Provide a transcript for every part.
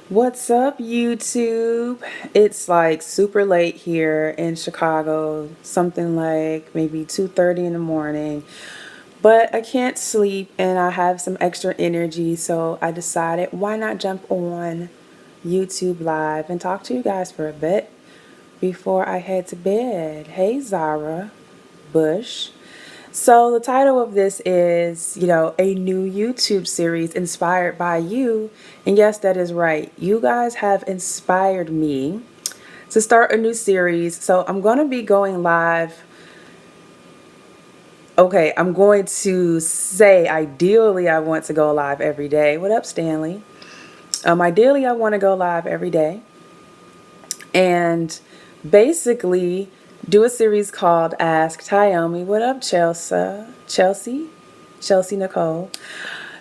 What's up, YouTube? It's like super late here in Chicago, something like maybe 2:30 in the morning. But I can't sleep and I have some extra energy, so I decided why not jump on YouTube Live and talk to you guys for a bit before I head to bed. Hey, Zara Bush. So, the title of this is, a new YouTube series inspired by you. And yes, that is right. You guys have inspired me to start a new series. So, I'm going to be going live. Okay, I'm going to say ideally, I want to go live every day. What up, Stanley? Ideally, I want to go live every day. And basically, do a series called Ask Tyomi. What up, Chelsea? Chelsea Nicole.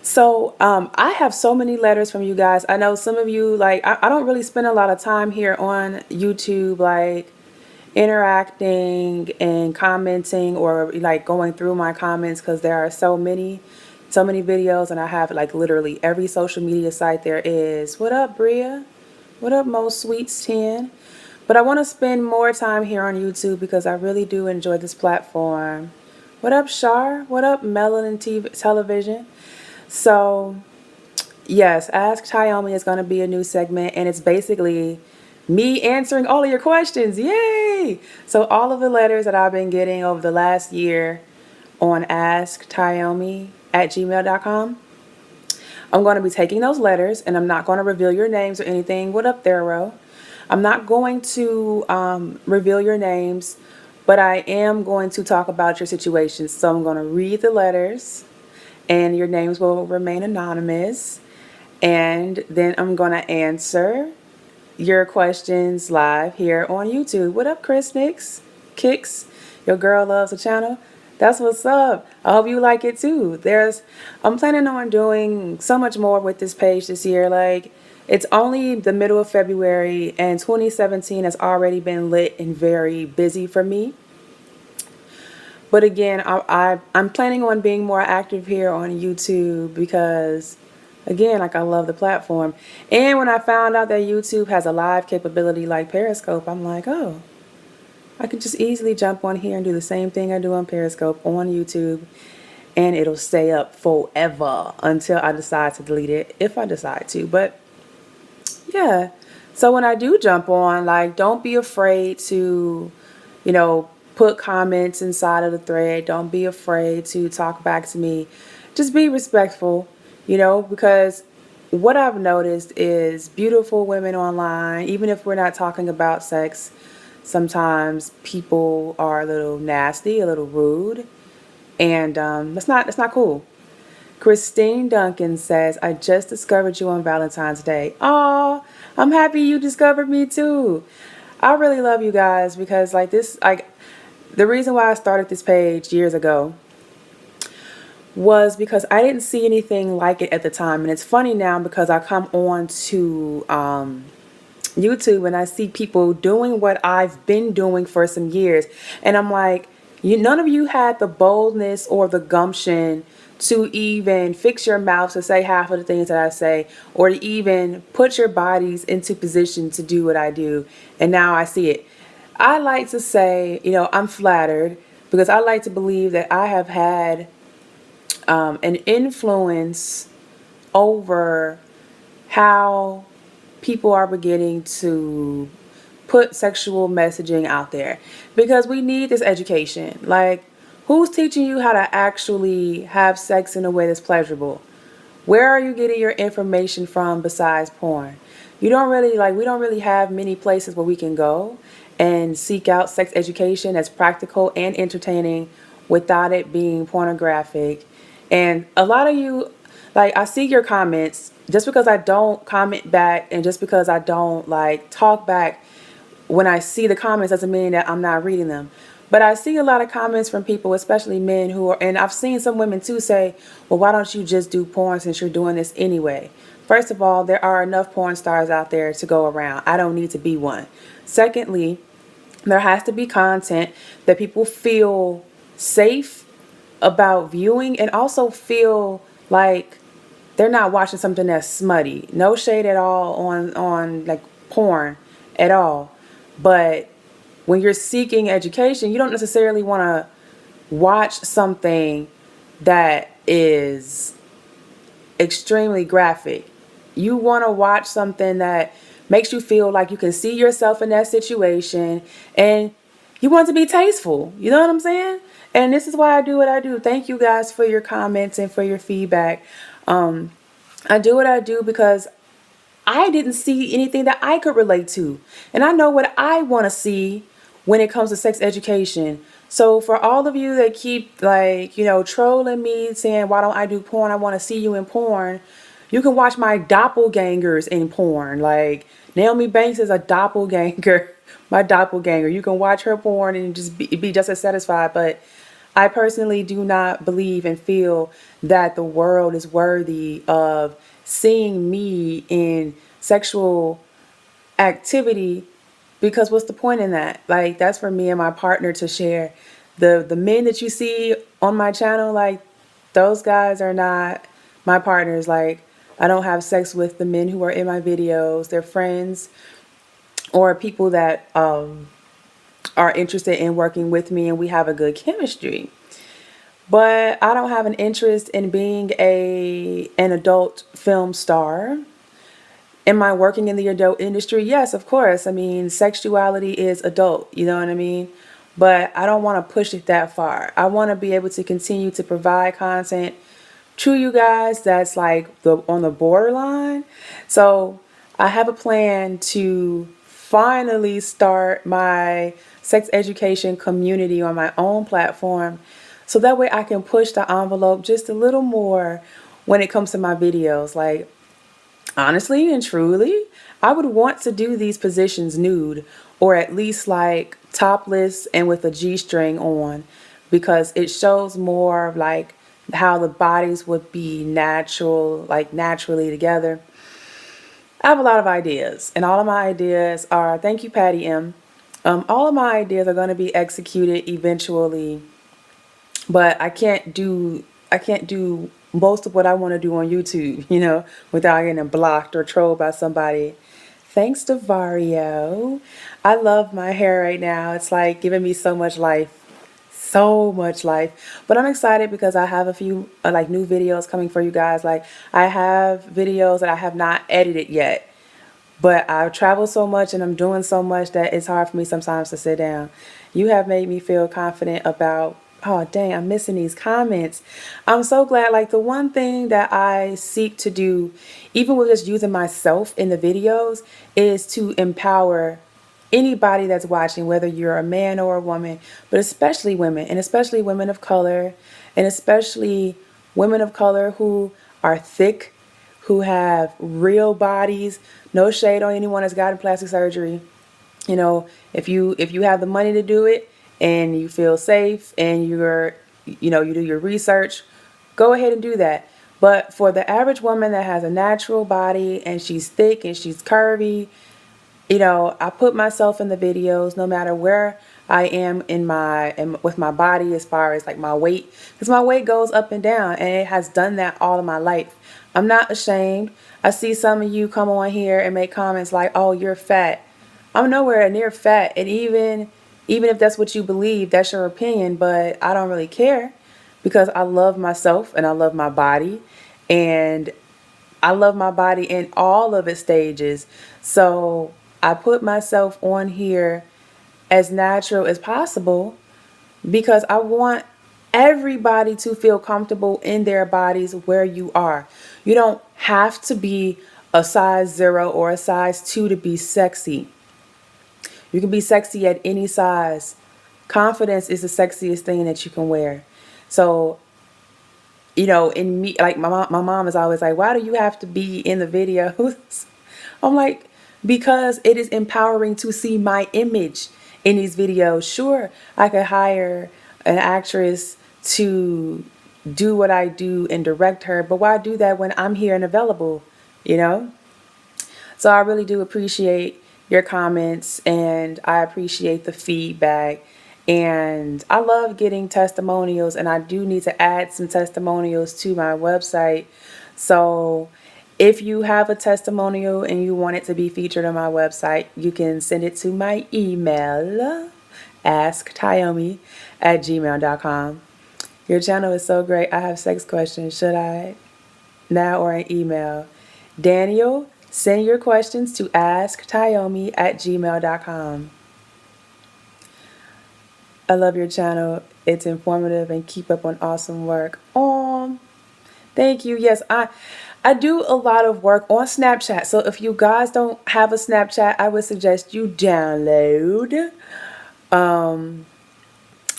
So I have so many letters from you guys. I know some of you, like, I don't really spend a lot of time here on YouTube, like interacting and commenting or like going through my comments because there are so many videos, and I have like literally every social media site there is. What up, Bria? What up, Mo Sweets 10? But I want to spend more time here on YouTube because I really do enjoy this platform. What up, Shar? What up, Melanin TV Television? So, yes, Ask Xiaomi is going to be a new segment, and it's basically me answering all of your questions. Yay! So, all of the letters that I've been getting over the last year on asktyomi@gmail.com, I'm going to be taking those letters, and I'm not going to reveal your names or anything. What up, Thero? I'm not going to reveal your names, but I am going to talk about your situations. So, I'm going to read the letters, and your names will remain anonymous. And then I'm going to answer your questions live here on YouTube. What up, Chris Nix? Kicks? Your girl loves the channel. That's what's up. I hope you like it too. I'm planning on doing so much more with this page this year. Like, it's only the middle of February, and 2017 has already been lit and very busy for me. But again, I'm planning on being more active here on YouTube because, again, like I love the platform. And when I found out that YouTube has a live capability like Periscope, I'm like, oh, I could just easily jump on here and do the same thing I do on Periscope on YouTube, and it'll stay up forever until I decide to delete it, if I decide to. But yeah, so when I do jump on, like, don't be afraid to, put comments inside of the thread. Don't be afraid to talk back to me. Just be respectful, because what I've noticed is beautiful women online, even if we're not talking about sex, sometimes people are a little nasty, a little rude, and that's not cool. Christine Duncan says, I just discovered you on Valentine's Day. Oh, I'm happy you discovered me too. I really love you guys because the reason why I started this page years ago was because I didn't see anything like it at the time. And it's funny now because I come on to YouTube and I see people doing what I've been doing for some years. And I'm like, none of you had the boldness or the gumption to even fix your mouth to say half of the things that I say, or to even put your bodies into position to do what I do. And now I see it. I like to say, I'm flattered because I like to believe that I have had an influence over how people are beginning to put sexual messaging out there, because we need this education. Like, who's teaching you how to actually have sex in a way that's pleasurable? Where are you getting your information from besides porn? We don't really have many places where we can go and seek out sex education that's practical and entertaining without it being pornographic. And a lot of you, like, I see your comments. Just because I don't comment back and just because I don't like talk back when I see the comments doesn't mean that I'm not reading them. But I see a lot of comments from people, especially men and I've seen some women too say, well, why don't you just do porn since you're doing this anyway? First of all, there are enough porn stars out there to go around. I don't need to be one. Secondly, there has to be content that people feel safe about viewing and also feel like they're not watching something that's smutty. No shade at all on like porn at all. But when you're seeking education, you don't necessarily want to watch something that is extremely graphic. You want to watch something that makes you feel like you can see yourself in that situation, and you want to be tasteful. You know what I'm saying? And this is why I do what I do. Thank you guys for your comments and for your feedback. I do what I do because I didn't see anything that I could relate to. And I know what I want to see when it comes to sex education. So for all of you that keep like, trolling me saying, why don't I do porn? I want to see you in porn. You can watch my doppelgangers in porn. Like Naomi Banks is a doppelganger, my doppelganger. You can watch her porn and just be just as satisfied. But I personally do not believe and feel that the world is worthy of seeing me in sexual activity, because what's the point in that? Like, that's for me and my partner to share. The men that you see on my channel, like, those guys are not my partners. Like, I don't have sex with the men who are in my videos. They're friends or people that are interested in working with me, and we have a good chemistry. But I don't have an interest in being an adult film star. Am I working in the adult industry? Yes, of course. I mean, sexuality is adult, you know what I mean? But I don't want to push it that far. I want to be able to continue to provide content to you guys that's like on the borderline. So I have a plan to finally start my sex education community on my own platform, so that way I can push the envelope just a little more when it comes to my videos. Like, honestly and truly, I would want to do these positions nude, or at least like topless and with a G-string on, because it shows more of like how the bodies would be natural, like naturally together. I have a lot of ideas, and all of my ideas are, thank you, Patty M. All of my ideas are going to be executed eventually, but I can't do most of what I want to do on YouTube, without getting blocked or trolled by somebody. Thanks to Vario. I love my hair right now. It's like giving me so much life. So much life. But I'm excited because I have a few like new videos coming for you guys. Like, I have videos that I have not edited yet. But I've traveled so much and I'm doing so much that it's hard for me sometimes to sit down. You have made me feel confident about, oh dang, I'm missing these comments. I'm so glad. Like, the one thing that I seek to do, even with just using myself in the videos, is to empower anybody that's watching, whether you're a man or a woman, but especially women, and especially women of color, and especially women of color who are thick, who have real bodies. No shade on anyone that's gotten plastic surgery. If you have the money to do it and you feel safe and you do your research, go ahead and do that. But for the average woman that has a natural body and she's thick and she's curvy, I put myself in the videos no matter where I am with my body, as far as like my weight, because my weight goes up and down, and it has done that all of my life. I'm not ashamed. I see some of you come on here and make comments like, "Oh, you're fat." I'm nowhere near fat, and even if that's what you believe, that's your opinion, but I don't really care, because I love myself and I love my body, and I love my body in all of its stages. So I put myself on here as natural as possible because I want everybody to feel comfortable in their bodies where you are. You don't have to be a size 0 or a size 2 to be sexy. You can be sexy at any size. Confidence is the sexiest thing that you can wear. So, in me, like my mom is always like, why do you have to be in the videos? I'm like, because it is empowering to see my image in these videos. Sure, I could hire an actress to do what I do and direct her, but why do that when I'm here and available, you know? So I really do appreciate your comments, and I appreciate the feedback. And I love getting testimonials, and I do need to add some testimonials to my website So if you have a testimonial and you want it to be featured on my website, you can send it to my email, asktyomi@gmail.com. Your channel is so great. I have 6 questions. Should I now or an email? Daniel, send your questions to asktyomi@gmail.com. I love your channel. It's informative and keep up on awesome work. Oh, thank you. Yes, I do a lot of work on Snapchat. So if you guys don't have a Snapchat, I would suggest you download.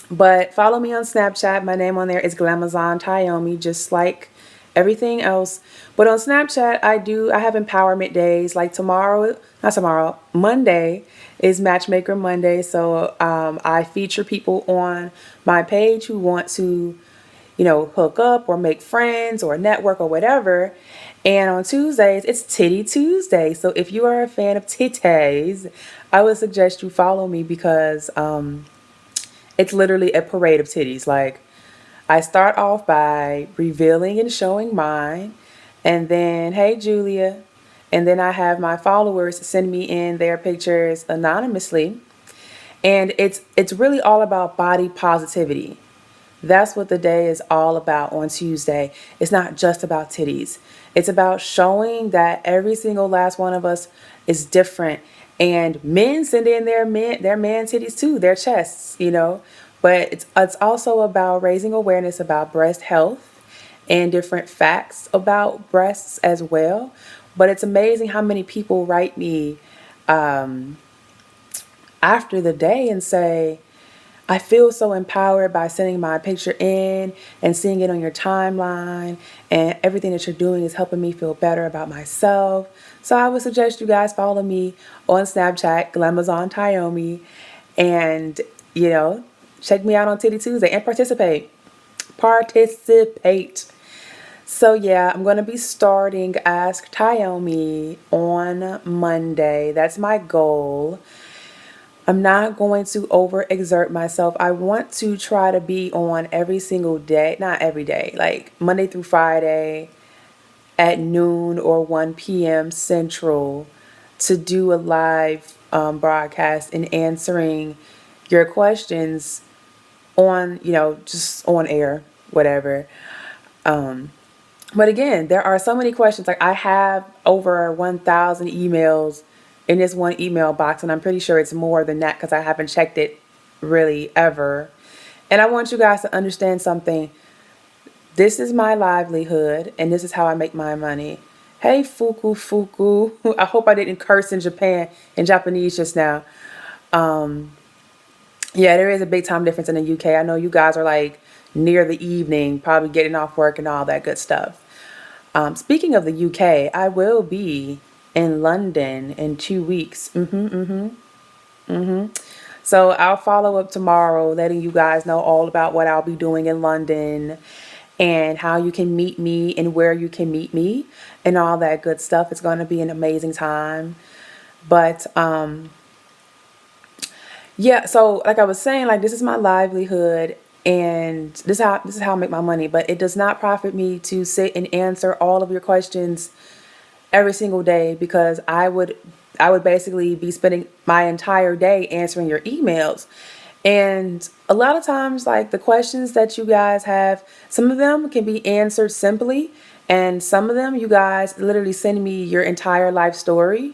But follow me on Snapchat. My name on there is Glamazon Tayomi, just like everything else. But on Snapchat, I have empowerment days. Like tomorrow, not tomorrow, Monday is Matchmaker Monday. So I feature people on my page who want to, hook up or make friends or network or whatever. And on Tuesdays, it's Titty Tuesday. So if you are a fan of titties, I would suggest you follow me because it's literally a parade of titties. Like, I start off by revealing and showing mine, and then, hey, Julia. And then I have my followers send me in their pictures anonymously. And it's really all about body positivity. That's what the day is all about on Tuesday. It's not just about titties. It's about showing that every single last one of us is different. And men send in their man titties too, their chests. But it's also about raising awareness about breast health and different facts about breasts as well. But it's amazing how many people write me after the day and say, I feel so empowered by sending my picture in and seeing it on your timeline, and everything that you're doing is helping me feel better about myself. So I would suggest you guys follow me on Snapchat, Glamazon Tayomi, and check me out on Titty Tuesday and participate. Participate. So yeah, I'm going to be starting Ask Tayomi on Monday. That's my goal. I'm not going to overexert myself. I want to try to be on every single day, not every day, like Monday through Friday at noon or 1 p.m. Central to do a live broadcast and answering your questions on, just on air, whatever. But again, there are so many questions. Like, I have over 1,000 emails in this one email box, and I'm pretty sure it's more than that because I haven't checked it really ever. And I want you guys to understand something. This is my livelihood, and this is how I make my money. Hey, Fuku. I hope I didn't curse in Japanese just now. Yeah, there is a big time difference in the UK. I know you guys are like near the evening, probably getting off work and all that good stuff. Speaking of the UK, I will be in London in 2 weeks. So I'll follow up tomorrow, letting you guys know all about what I'll be doing in London and how you can meet me and where you can meet me and all that good stuff. It's going to be an amazing time. But yeah, so like I was saying, like, this is my livelihood and this is how I make my money, but it does not profit me to sit and answer all of your questions every single day because I would basically be spending my entire day answering your emails. And a lot of times, like, the questions that you guys have, some of them can be answered simply, and some of them you guys literally send me your entire life story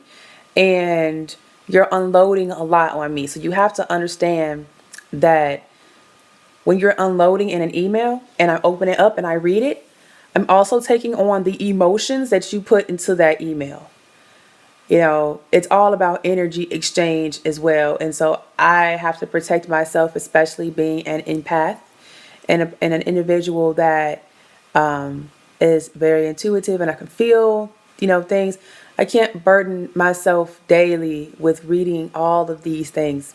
and you're unloading a lot on me. So you have to understand that when you're unloading in an email and I open it up and I read it, I'm also taking on the emotions that you put into that email. It's all about energy exchange as well. And so I have to protect myself, especially being an empath and an individual that is very intuitive and I can feel, things. I can't burden myself daily with reading all of these things.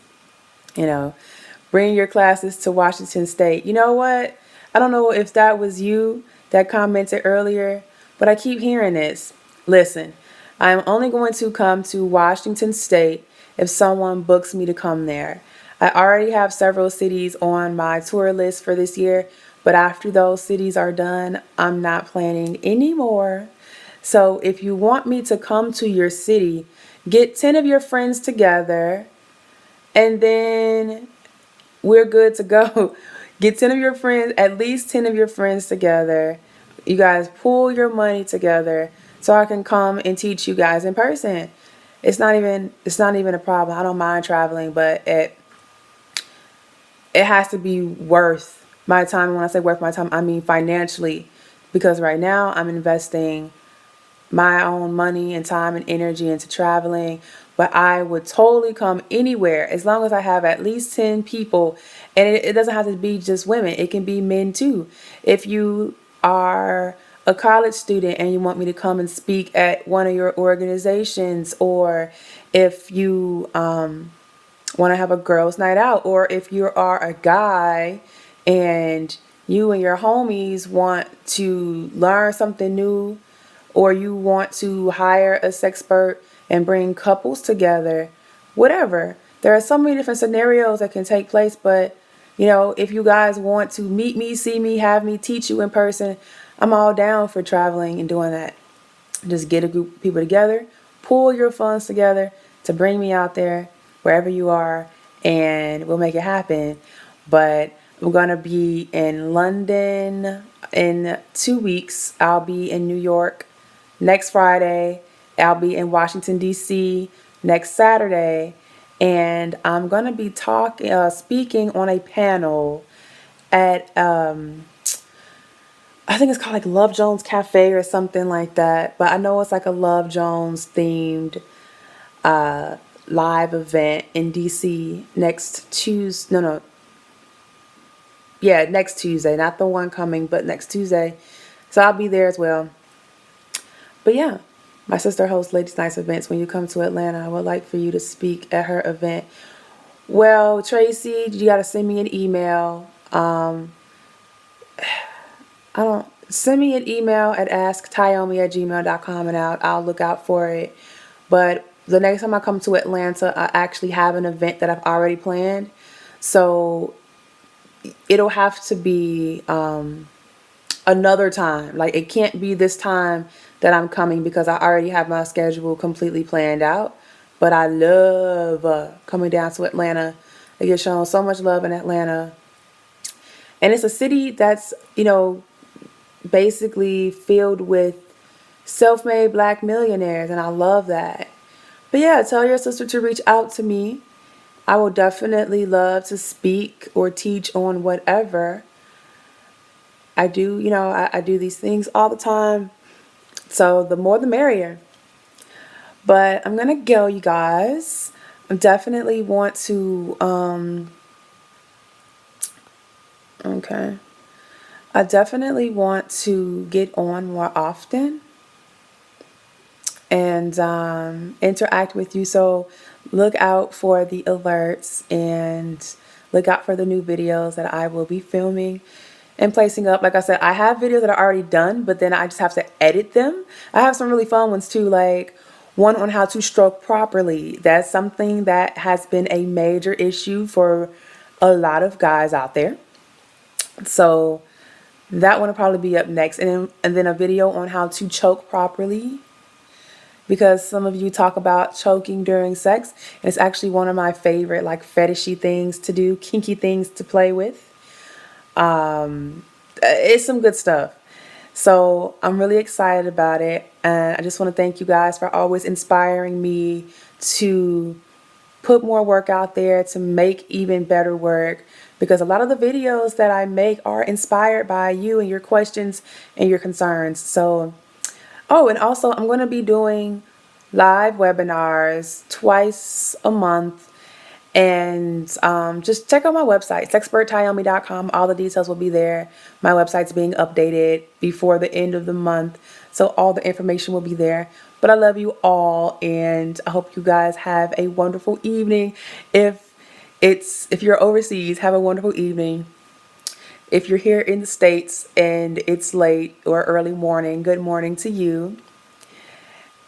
Bring your classes to Washington State. You know what? I don't know if that was you that commented earlier, but I keep hearing this. Listen, I'm only going to come to Washington State if someone books me to come there. I already have several cities on my tour list for this year, But after those cities are done, I'm not planning anymore. So if you want me to come to your city, get 10 of your friends together, and then we're good to go. Get 10 of your friends, at least 10 of your friends together. You guys pool your money together so I can come and teach you guys in person. It's not even a problem. I don't mind traveling, but it has to be worth my time. And when I say worth my time, I mean financially, because right now I'm investing my own money and time and energy into traveling. But I would totally come anywhere as long as I have at least 10 people. And it doesn't have to be just women, it can be men too. If you are a college student and you want me to come and speak at one of your organizations, or if you want to have a girls' night out, or if you are a guy and you and your homies want to learn something new, or you want to hire a sexpert and bring couples together, whatever. There are so many different scenarios that can take place, but if you guys want to meet me, see me, have me teach you in person, I'm all down for traveling and doing that. Just get a group of people together, pull your funds together to bring me out there, wherever you are, and we'll make it happen. But I'm going to be in London in 2 weeks. I'll be in New York next Friday. I'll be in Washington, D.C. next Saturday. And I'm going to be speaking on a panel at I think it's called like Love Jones Cafe or something like that. But I know it's like a Love Jones themed live event in DC next Tuesday. No, yeah, next Tuesday. Not the one coming, but next Tuesday. So I'll be there as well. But yeah, my sister hosts Ladies Nights events. When you come to Atlanta, I would like for you to speak at her event. Well, Tracy, you got to send me an email. I don't Send me an email at asktyomi@gmail.com, and I'll look out for it. But the next time I come to Atlanta, I actually have an event that I've already planned. So it'll have to be another time. Like, it can't be this time that I'm coming, because I already have my schedule completely planned out. But I love coming down to Atlanta. I get shown so much love in Atlanta. And it's a city that's, basically filled with self-made black millionaires, and I love that. But yeah, tell your sister to reach out to me. I will definitely love to speak or teach on whatever. I do, I do these things all the time. So the more the merrier. But I'm gonna go, you guys. I definitely want to okay. I definitely want to get on more often and interact with you. So look out for the alerts and look out for the new videos that I will be filming and placing up. Like I said, I have videos that are already done, but then I just have to edit them. I have some really fun ones too, like one on how to stroke properly. That's something that has been a major issue for a lot of guys out there. So that one will probably be up next. And then a video on how to choke properly, because some of you talk about choking during sex. And it's actually one of my favorite, like, fetishy things to do, kinky things to play with. It's some good stuff. So I'm really excited about it. And I just want to thank you guys for always inspiring me to put more work out there, to make even better work, because a lot of the videos that I make are inspired by you and your questions and your concerns. So, oh, and also I'm going to be doing live webinars twice a month. And just check out my website, sexperttyomi.com. All the details will be there. My website's being updated before the end of the month, so all the information will be there. But I love you all, and I hope you guys have a wonderful evening. If you're overseas, have a wonderful evening. If you're here in the States and it's late or early morning, good morning to you.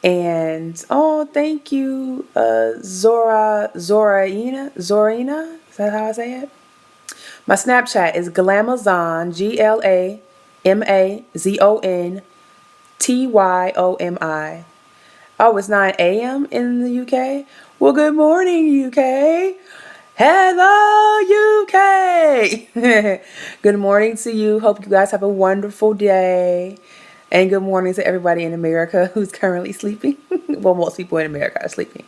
And oh, thank you, Zorina. Is that how I say it? My Snapchat is Glamazon, GLAMAZONTYOMI. Oh, it's 9 a.m. in the UK? Well, good morning, UK. Hello, UK. Good morning to you. Hope you guys have a wonderful day. And good morning to everybody in America who's currently sleeping. Well, most people in America are sleeping.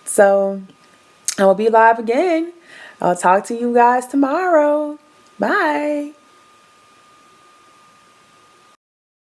So I will be live again. I'll talk to you guys tomorrow. Bye.